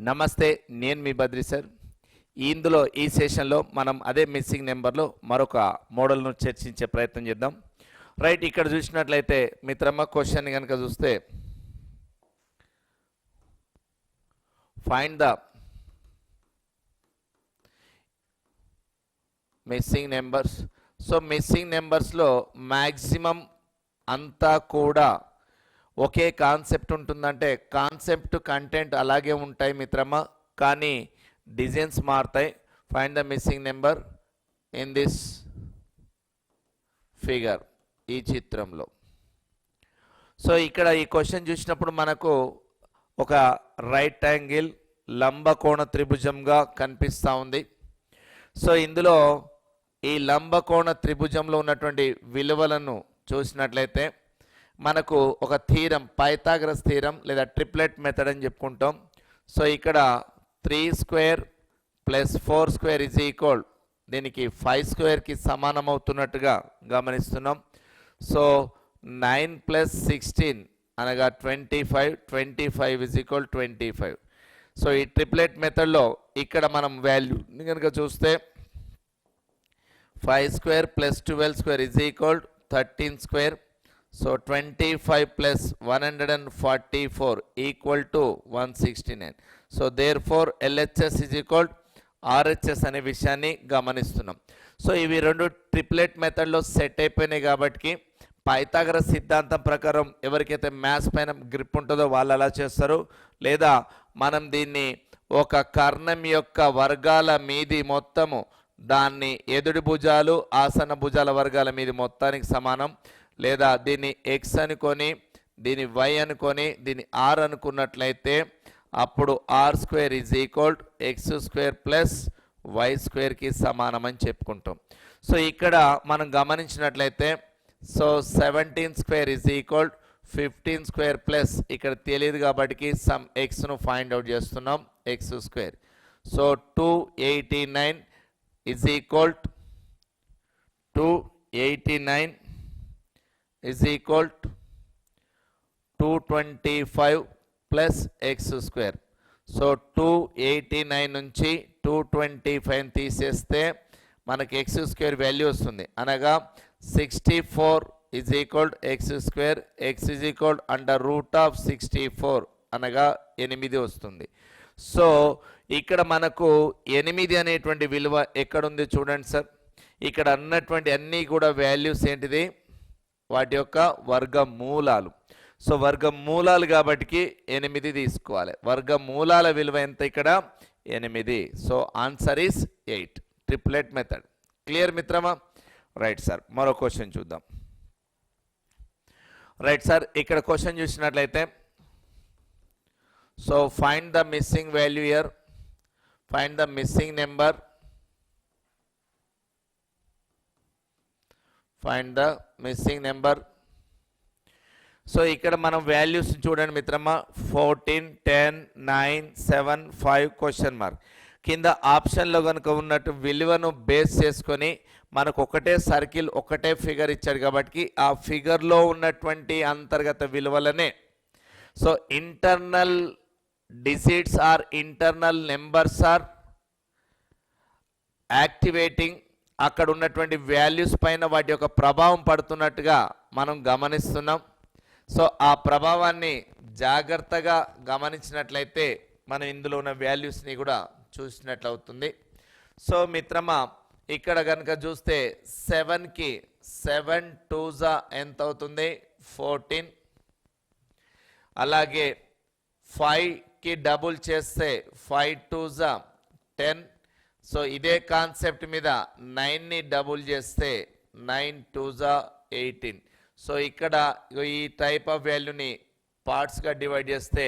నమస్తే, నేను మీ బద్రి సార్. ఇందులో ఈ సెషన్లో మనం అదే మిస్సింగ్ నెంబర్లో మరొక మోడల్ను చర్చించే ప్రయత్నం చేద్దాం. రైట్, ఇక్కడ చూసినట్లయితే మిత్రమ్మ క్వశ్చన్ కనుక చూస్తే find the missing numbers. So missing నెంబర్స్లో మ్యాక్సిమం అంతా కూడా ఒకే కాన్సెప్ట్ ఉంటుందంటే కాన్సెప్ట్ కంటెంట్ అలాగే ఉంటాయి మిత్రమా, కానీ డిజైన్స్ మారుతాయి. Find the missing number in this figure, ఈ చిత్రంలో. సో ఇక్కడ ఈ క్వశ్చన్ చూసినప్పుడు మనకు ఒక రైట్ యాంగిల్ లంబకోణ త్రిభుజంగా కనిపిస్తూ ఉంది. సో ఇందులో ఈ లంబకోణ త్రిభుజంలో ఉన్నటువంటి విలువలను చూసినట్లయితే మనకు ఒక థీరం, పైథాగరస్ థీరం లేదా ట్రిప్లెట్ మెథడ్ అని చెప్పుకుంటాం. సో ఇక్కడ 3² + 4² ఈజ్ ఈక్వల్ దీనికి 5² సమానం అవుతున్నట్టుగా గమనిస్తున్నాం. సో 9 + 16 అనగా 25, 25 ఈజ్ ఈక్వల్ 25. సో ఈ ట్రిప్లెట్ మెథడ్లో ఇక్కడ మనం వాల్యూని కనుక చూస్తే 5² + 12² is equal 13². So 25 + 144 equal to 169. So therefore LHS is equal RHS అనే విషయాన్ని గమనిస్తున్నాం. సో ఇవి రెండు ట్రిప్లెట్ మెథడ్లో సెట్ అయిపోయినాయి కాబట్టి పైథాగరస్ సిద్ధాంతం ప్రకారం ఎవరికైతే మ్యాథ్స్ పైన గ్రిప్ ఉంటుందో వాళ్ళు అలా చేస్తారు. లేదా మనం దీన్ని ఒక కర్ణం యొక్క వర్గాల మీది మొత్తము దాన్ని ఎదుడి భుజాలు ఆసన భుజాల వర్గాల మీది మొత్తానికి సమానం, లేదా దీన్ని x అనుకొని దీన్ని y అనుకొని దీన్ని r అనుకున్నట్లయితే అప్పుడు r² is equal x² + y² సమానం అని చెప్పుకుంటాం. సో ఇక్కడ మనం గమనించినట్లయితే సో 17² ఈజ్ ఈక్వల్ 15² ఇక్కడ తెలియదు కాబట్టి సమ్ ఎక్స్ను ఫైండ్ అవుట్ చేస్తున్నాం, x². So 289 is equal 289 is equal to 225 plus x². So 289 నుంచి 225 తీసేస్తే మనకి x² వాల్యూ వస్తుంది, అనగా 64 is equal to x². x is equal √64 అనగా 8 వస్తుంది. సో ఇక్కడ మనకు 8 అనేటువంటి విలువ ఎక్కడుంది చూడండి సార్. ఇక్కడ అన్నటువంటి అన్నీ కూడా వాల్యూస్ ఏంటిది, వాటి యొక్క వర్గమూలాలు. సో వర్గమూలాలు కాబట్టి 8 తీసుకోవాలి. వర్గమూలాల విలువ ఎంత ఇక్కడ 8. So answer is 8. Triplet method. Clear మిత్రమా? రైట్ సార్, మరో క్వశ్చన్ చూద్దాం. రైట్ సార్, ఇక్కడ క్వశ్చన్ చూసినట్లయితే so find the missing value year, find the missing number, find the missing number. So ఇక్కడ మనం వాల్యూస్ చూడండి మిత్రమా, 14, 10, 9, 7, 5 క్వశ్చన్ మార్క్. కింద ఆప్షన్లో కనుక ఉన్నట్టు విలువను బేస్ చేసుకొని మనకు ఒకటే సర్కిల్ ఒకటే ఫిగర్ ఇచ్చాడు కాబట్టి ఆ ఫిగర్లో ఉన్నటువంటి అంతర్గత విలువలనే so internal digits or internal numbers are activating. అక్కడ ఉన్నటువంటి వాల్యూస్ పైన వాటి యొక్క ప్రభావం పడుతున్నట్టుగా మనం గమనిస్తున్నాం. సో ఆ ప్రభావాన్ని జాగ్రత్తగా గమనించినట్లయితే మనం ఇందులో ఉన్న వాల్యూస్ని కూడా చూసినట్లు అవుతుంది. సో మిత్రమా, ఇక్కడ కనుక చూస్తే 7కి 7 2s ఎంత అవుతుంది, 14. అలాగే 5కి డబుల్ చేస్తే 5 2s 10. సో ఇదే కాన్సెప్ట్ మీద 9ని డబుల్ చేస్తే 9 2s 18. సో ఇక్కడ ఈ టైప్ ఆఫ్ వాల్యూని పార్ట్స్గా డివైడ్ చేస్తే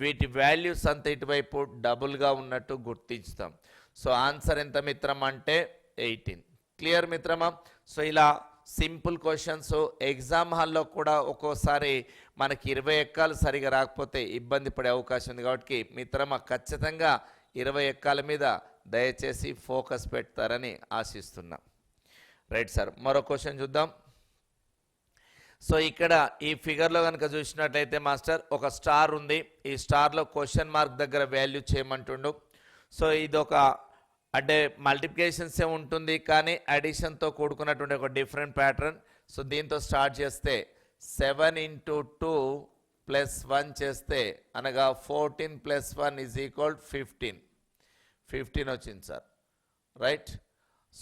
వీటి వాల్యూస్ అంత ఇటువైపు డబుల్గా ఉన్నట్టు గుర్తించుతాం. సో ఆన్సర్ ఎంత మిత్రం అంటే 18. క్లియర్ మిత్రమా? సో ఇలా సింపుల్ క్వశ్చన్స్ ఎగ్జామ్ హాల్లో కూడా ఒక్కోసారి మనకి 20 ఎక్కాలు సరిగా రాకపోతే ఇబ్బంది పడే అవకాశం ఉంది. కాబట్టి మిత్రమా ఖచ్చితంగా 20 ఎక్కాల మీద దయచేసి ఫోకస్ పెడతారని ఆశిస్తున్నాం. రైట్ సార్, మరో క్వశ్చన్ చూద్దాం. సో ఇక్కడ ఈ ఫిగర్లో కనుక చూసినట్లయితే మాస్టర్ ఒక స్టార్ ఉంది, ఈ స్టార్లో క్వశ్చన్ మార్క్ దగ్గర వాల్యూ చేయమంటుండు. సో ఇది ఒక అంటే మల్టిప్లికేషన్సే ఉంటుంది కానీ అడిషన్తో కూడుకున్నటువంటి ఒక డిఫరెంట్ ప్యాటర్న్. సో దీంతో స్టార్ట్ చేస్తే 7 into 2 + 1 చేస్తే అనగా 14 + 1 = 15 వచ్చింది సార్, రైట్.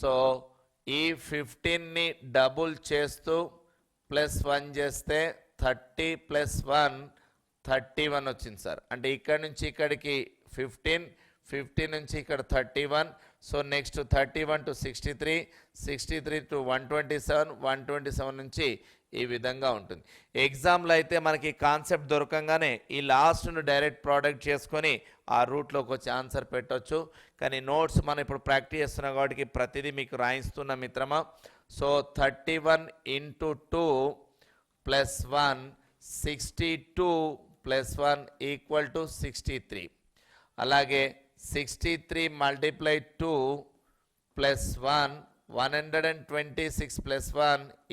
సో ఈ 15ని డబుల్ చేస్తూ +1 చేస్తే 30 + 1 31 వచ్చింది సార్. అంటే ఇక్కడ నుంచి ఇక్కడికి 15 నుంచి ఇక్కడ 31. సో నెక్స్ట్ 31 to 63, 63 to 127, 127 నుంచి ఈ విధంగా ఉంటుంది. ఎగ్జామ్లో అయితే మనకి కాన్సెప్ట్ దొరకంగానే ఈ లాస్ట్ను డైరెక్ట్ ప్రోడక్ట్ చేసుకొని ఆ రూట్లోకి వచ్చి ఆన్సర్ పెట్టవచ్చు. కానీ నోట్స్ మనం ఇప్పుడు ప్రాక్టీస్ చేస్తున్నాం కాబట్టి ప్రతిదీ మీకు రాయిస్తున్న మిత్రమా. So 31 into 2 + 1, 62 + 1 = 63. అలాగే 63 × 2 + 1, 126 + 1 =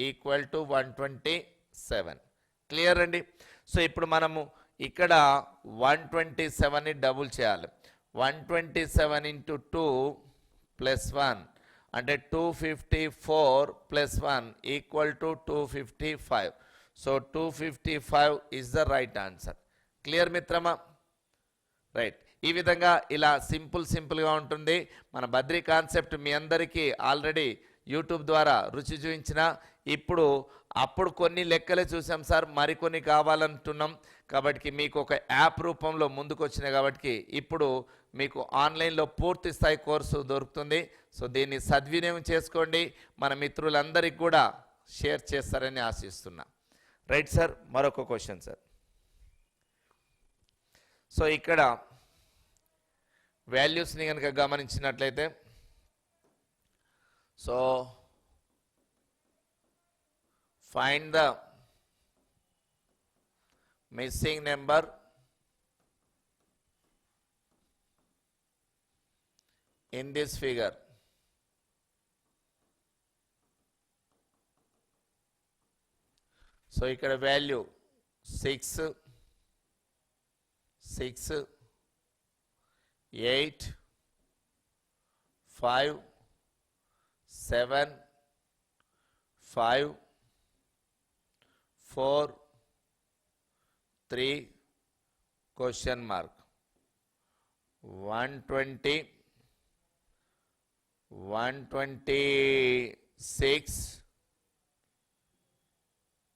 127. క్లియర్ అండి. సో ఇప్పుడు మనము ఇక్కడ 127ని డబుల్ చేయాలి. 127 into 2 + 1 అంటే 254 + 1 = 255. So 255 is the right answer. Clear మిత్రమా, రైట్. ఈ విధంగా ఇలా సింపుల్గా ఉంటుంది. మన బద్రీ కాన్సెప్ట్ మీ అందరికీ ఆల్రెడీ యూట్యూబ్ ద్వారా రుచి చూపించిన. అప్పుడు కొన్ని లెక్కలే చూసాం సార్, మరికొన్ని కావాలంటున్నాం కాబట్టి మీకు ఒక యాప్ రూపంలో ముందుకు వచ్చినాయి కాబట్టి ఇప్పుడు మీకు ఆన్లైన్లో పూర్తి స్థాయి కోర్సు దొరుకుతుంది. సో దీన్ని సద్వినియోగం చేసుకోండి, మన మిత్రులందరికీ కూడా షేర్ చేస్తారని ఆశిస్తున్నా. రైట్ సార్, మరొక క్వశ్చన్ సార్. సో ఇక్కడ వాల్యూస్ని కనుక గమనించినట్లయితే so find the missing number in this figure. So ఇక్కడ వాల్యూ 6, 8, 5, 7, 5, 4, 3 question mark 120, 126,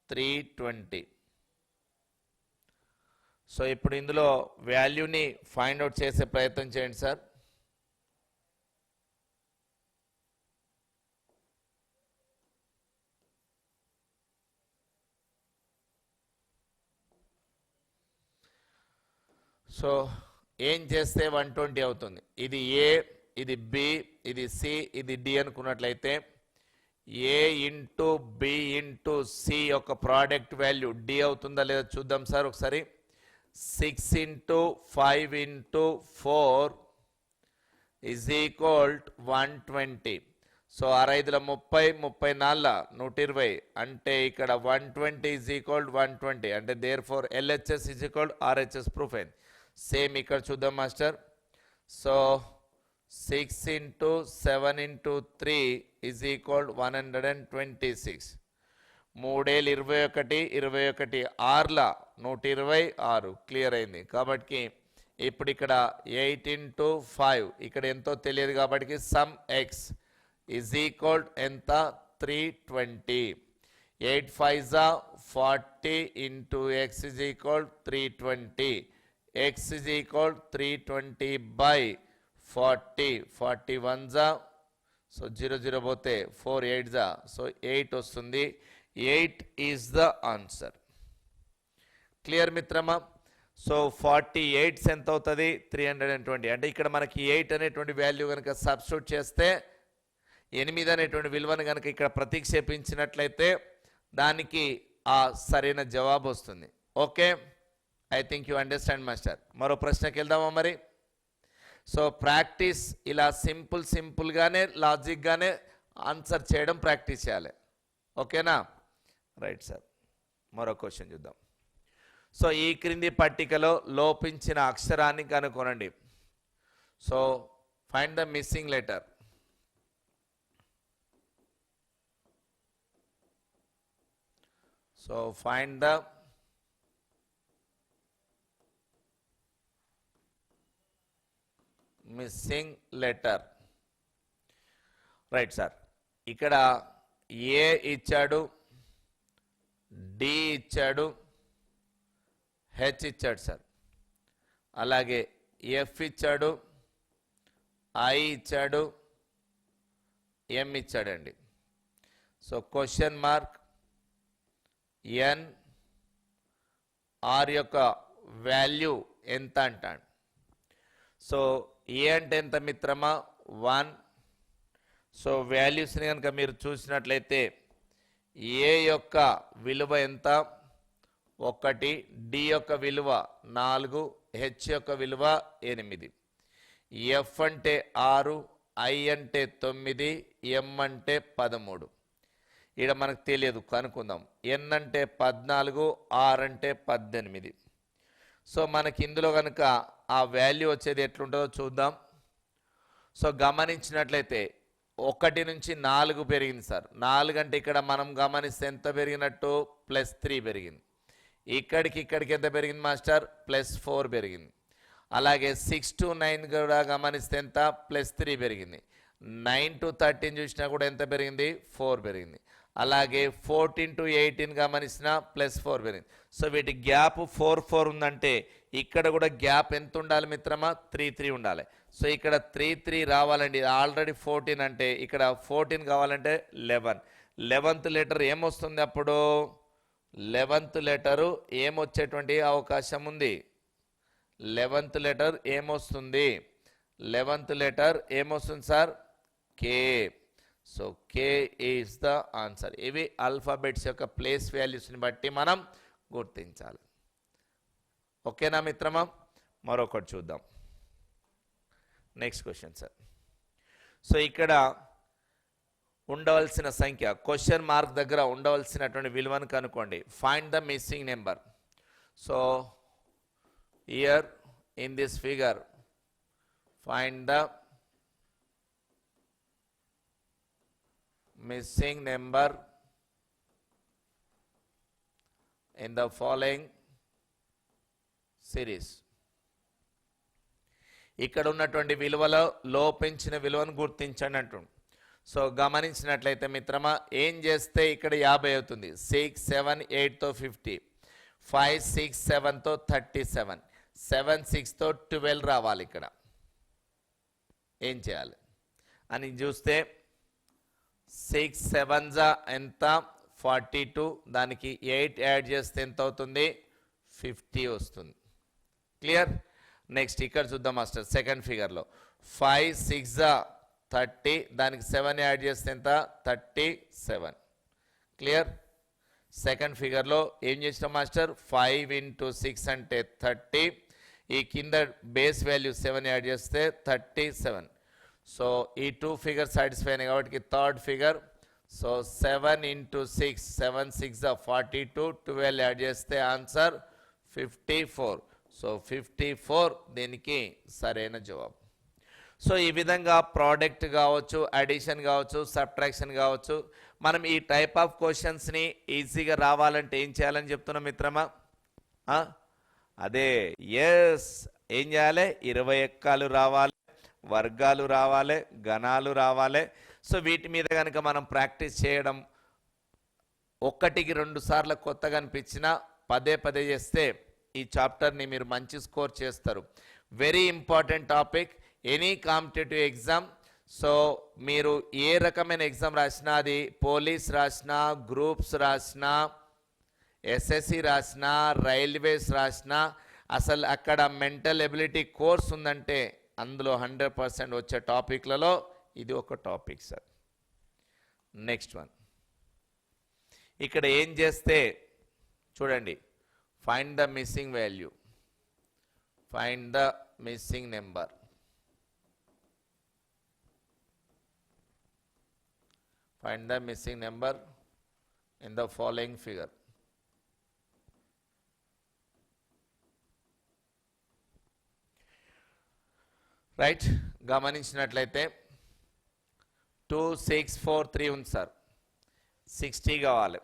320. సో ఇప్పుడు ఇందులో వాల్యూని ఫైండ్ అవుట్ చేసే ప్రయత్నం చేయండి సార్. సో ఏం చేస్తే 120 అవుతుంది? ఇది ఏ, ఇది బి, ఇది సి, ఇది డి అనుకున్నట్లయితే ఏ ఇంటూ బి ఇంటూ సి యొక్క ప్రోడక్ట్ వాల్యూ డి అవుతుందా లేదా చూద్దాం సార్ ఒకసారి. 6 into 5 into 4 = 120. సో 6 × 30, 34 120 అంటే ఇక్కడ 120 = 120 అంటే therefore LHS = RHS ప్రూఫ్ అయింది. సేమ్ ఇక్కడ చూద్దాం master. So 6 into 7 into 3 = 126. 3 × 21, 21 6 126 clear అయింది. కాబట్టి ఇప్పుడు ఇక్కడ 8 into 5 ఇక్కడ ఎంతో తెలియదు కాబట్టి సమ్ ఎక్స్ = ఎంత 320. 8 5 40 into x = 320. x = 320 by 40. 41 so 0 0 పోతే 4 8 సో 8 వస్తుంది. 8 ఈజ్ ద ఆన్సర్. క్లియర్ మిత్రమా. సో 48 ఎంత అవుతుంది? 320. అంటే ఇక్కడ మనకి 8 అనేటువంటి వాల్యూ కనుక సబ్స్టిట్యూట్ చేస్తే 8 అనేటువంటి విలువను కనుక ఇక్కడ ప్రతిక్షేపించినట్లయితే దానికి ఆ సరైన జవాబు వస్తుంది. Okay, I think you understand master. మరో ప్రశ్నకి వెళ్దామా మరి. సో ప్రాక్టీస్ ఇలా సింపుల్గానే లాజిక్గానే ఆన్సర్ చేయడం ప్రాక్టీస్ చేయాలి. ఓకేనా, రైట్ సార్. మరో క్వశ్చన్ చూద్దాం. సో ఈ క్రింది పట్టికలో లోపించిన అక్షరాన్ని కనుగొనండి. So find the missing letter. So find the missing letter. Right sir. ఇక్కడ ఏ ఇచ్చాడు, డి ఇచ్చాడు, హెచ్ ఇచ్చాడు సార్. అలాగే ఎఫ్ ఇచ్చాడు, ఐ ఇచ్చాడు, ఎం ఇచ్చాడండి. So question mark, N, R యొక్క వాల్యూ ఎంత అంటాడు. సో ఏ అంటే ఎంత మిత్రమా? 1. సో వాల్యూస్ని కనుక మీరు చూసినట్లయితే ఏ యొక్క విలువ ఎంత? 1. డి యొక్క విలువ 4, హెచ్ యొక్క విలువ 8. ఎఫ్ అంటే 6, ఐ అంటే 9, ఎం అంటే 13. ఇక్కడ మనకు తెలియదు, కనుక్కుందాం. ఎన్ అంటే 14, ఆర్ అంటే 18. సో మనకి ఇందులో కనుక ఆ వాల్యూ వచ్చేది ఎట్లుంటుందో చూద్దాం. సో గమనించినట్లయితే 1 నుంచి 4 పెరిగింది సార్. 4 అంటే ఇక్కడ మనం గమనిస్తే ఎంత పెరిగినట్టు? +3 పెరిగింది. ఇక్కడికి ఎంత పెరిగింది మాస్టర్? +4 పెరిగింది. అలాగే 6 to 9 కూడా గమనిస్తే ఎంత? +3 పెరిగింది. 9 to 13 చూసినా కూడా ఎంత పెరిగింది? 4 పెరిగింది. అలాగే 14 to 18 గమనించినా +4 పెరిగింది. సో వీటి గ్యాప్ 4 ఉందంటే ఇక్కడ కూడా గ్యాప్ ఎంత ఉండాలి మిత్రమా? 3 ఉండాలి. సో ఇక్కడ 3 రావాలండి. ఆల్రెడీ 14 అంటే ఇక్కడ 14 కావాలంటే 11. 11th లెటర్ ఏమొస్తుంది అప్పుడు? 11th లెటరు ఏమొచ్చేటువంటి అవకాశం ఉంది? 11th లెటర్ ఏమొస్తుంది? 11th లెటర్ ఏమొస్తుంది sir? K. So K is the answer. ఇవి ఆల్ఫాబెట్స్ యొక్క ప్లేస్ వాల్యూస్ని బట్టి మనం గుర్తించాలి. ఓకేనా మిత్రమా? మరొకటి చూద్దాం. Next question sir. సో ఇక్కడ ఉండవలసిన సంఖ్య, క్వశ్చన్ మార్క్ దగ్గర ఉండవలసినటువంటి విలువను కనుక్కోండి. Find the missing number. So here in this figure find the missing number in the following series. ఇక్కడ ఉన్నటువంటి విలువలో లోపించిన విలువను గుర్తించండి అంటుంది. సో గమనించినట్లయితే మిత్రమా ఏం చేస్తే ఇక్కడ 50 అవుతుంది? 6, 7, 8తో 50, 5, 6, 7తో 37, 7, 6తో 12 రావాలి. ఇక్కడ ఏం చేయాలి అని చూస్తే 6 7s ఎంత? 42. దానికి 8 యాడ్ చేస్తే ఎంత అవుతుంది? 50 వస్తుంది. క్లియర్? నెక్స్ట్ ఇక్కడ చూద్దాం మాస్టర్. సెకండ్ ఫిగర్లో 5 6 30, దానికి 7 యాడ్ చేస్తే ఎంత? 37. క్లియర్? సెకండ్ ఫిగర్లో ఏం చేసినాం మాస్టర్? 5 into 6 అంటే 30. ఈ కింద బేస్ వాల్యూ 7 యాడ్ చేస్తే 37. సో ఈ 2 ఫిగర్ సాటిస్ఫై అయినాయి కాబట్టి third figure. So 7 into 6, 7 6 42, 12 add చేస్తే ఆన్సర్ 54. సో 54 దీనికి సరైన జవాబు. సో ఈ విధంగా ప్రోడక్ట్ కావచ్చు, అడిషన్ కావచ్చు, సబ్ట్రాక్షన్ కావచ్చు, మనం ఈ టైప్ ఆఫ్ క్వశ్చన్స్ని ఈజీగా రావాలంటే ఏం చేయాలని చెప్తున్నాం మిత్రమా? అదే ఎస్, ఏం చేయాలి? 20 ఎక్కాలు రావాలి, వర్గాలు రావాలి, గణాలు రావాలి. సో వీటి మీద కనుక మనం ప్రాక్టీస్ చేయడం, 1కి 2 సార్లు కొత్తగా అనిపించినా పదే చేస్తే ఈ చాప్టర్ని మీరు మంచి స్కోర్ చేస్తారు. Very important topic any competitive exam. So మీరు ఏ రకమైన ఎగ్జామ్ రాసినా, అది పోలీస్ రాసినా, గ్రూప్స్ రాసినా, ఎస్ఎస్సి రాసినా, రైల్వేస్ రాసినా, అసలు అక్కడ మెంటల్ ఎబిలిటీ కోర్స్ ఉందంటే అందులో 100% వచ్చే టాపిక్లలో ఇది ఒక టాపిక్ సార్. నెక్స్ట్ వన్, ఇక్కడ ఏం చేస్తే చూడండి, find the missing value, find the missing number. Find the missing number in the following figure. Right, గమనించినట్లయితే 2643 ఉంది సార్, 60 కావాలి.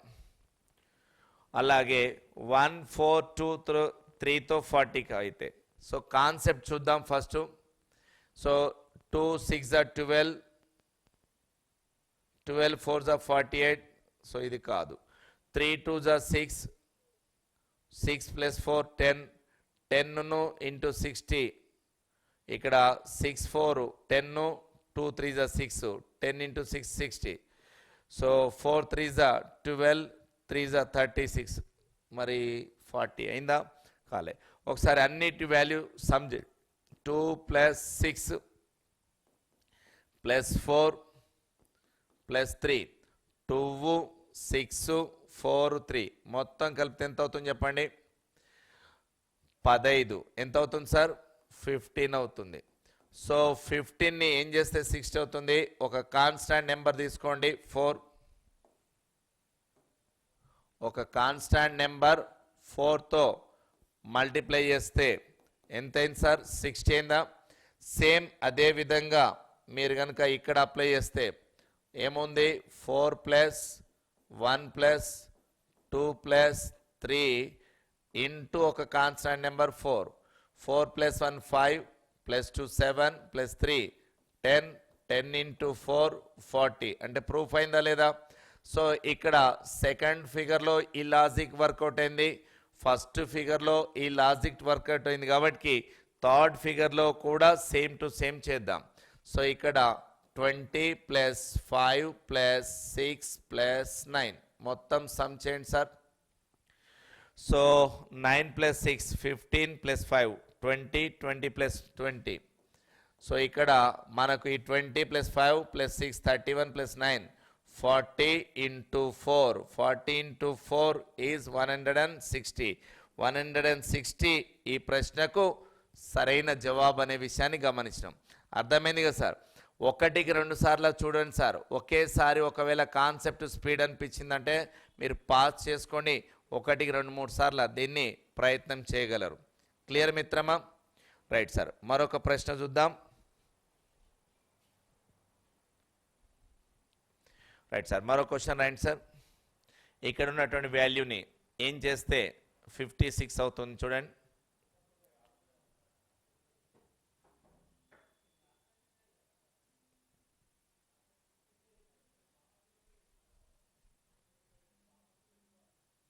అలాగే 1423తో 40 అయితే. సో కాన్సెప్ట్ చూద్దాం ఫస్ట్. సో 2 6 12, 12 4 48. సో ఇది కాదు. 3 2 6, 6 + 4 10, 10 ఇంటూ 60. ఇక్కడ 6 4 10, 2 3 6, 10 ఇంటూ 6 60. సో 4 3 12, 3 36, మరి 40 అయిందా? కాలే. ఒకసారి అన్నిటి వాల్యూ సమ్ 2 + 6 + 4 + 3, 2 6 4 3 మొత్తం కలిపితే ఎంత అవుతుంది చెప్పండి? 15. ఎంత అవుతుంది సార్? 15 అవుతుంది. సో 15ని ఏం చేస్తే 60 అవుతుంది? ఒక కాన్స్టాంట్ నెంబర్ తీసుకోండి 4. ఒక కాన్స్టాంట్ నెంబర్ 4తో మల్టిప్లై చేస్తే ఎంత అయింది సార్? 60 అయిందా? సేమ్ అదే విధంగా మీరు కనుక ఇక్కడ అప్లై చేస్తే ఏముంది? 4 + 1 + 2 + 3 ఇంటూ ఒక కాన్స్టాంట్ నెంబర్ 4. 4 + 1 5 + 2 7 + 3 10, 10 ఇంటూ 4 40. అంటే ప్రూఫ్ అయిందా లేదా? సో ఇక్కడ సెకండ్ ఫిగర్లో ఈ లాజిక్ వర్కౌట్ అయింది, ఫస్ట్ ఫిగర్లో ఈ లాజిక్ వర్కౌట్ అయింది, కాబట్టి థర్డ్ ఫిగర్లో కూడా సేమ్ టు సేమ్ చేద్దాం. సో ఇక్కడ 20 + 5 + 6 + 9 మొత్తం సమ్ చేయండి సార్. సో 9 + 6 15 + 5 20, 20 + 20. సో ఇక్కడ మనకు ఈ 20 + 5 + 6 31 + 9 40 ఇంటూ 4, 40 ఇంటూ 4 ఈజ్ 160. 160 ఈ ప్రశ్నకు సరైన జవాబు అనే విషయాన్ని గమనించినాం. అర్థమైంది కదా సార్? ఒకటికి 2 సార్లు చూడండి సార్. ఒకేసారి ఒకవేళ కాన్సెప్ట్ స్పీడ్ అనిపించిందంటే మీరు పాస్ చేసుకోండి. 1కి 2 3 సార్లు దీన్ని ప్రయత్నం చేయగలరు. క్లియర్ మిత్రమా? రైట్ సార్, మరొక ప్రశ్న చూద్దాం. రైట్ సార్, మరో క్వశ్చన్ రైట్ సార్. ఇక్కడ ఉన్నటువంటి వాల్యూని ఏం చేస్తే 56 అవుతుంది చూడండి.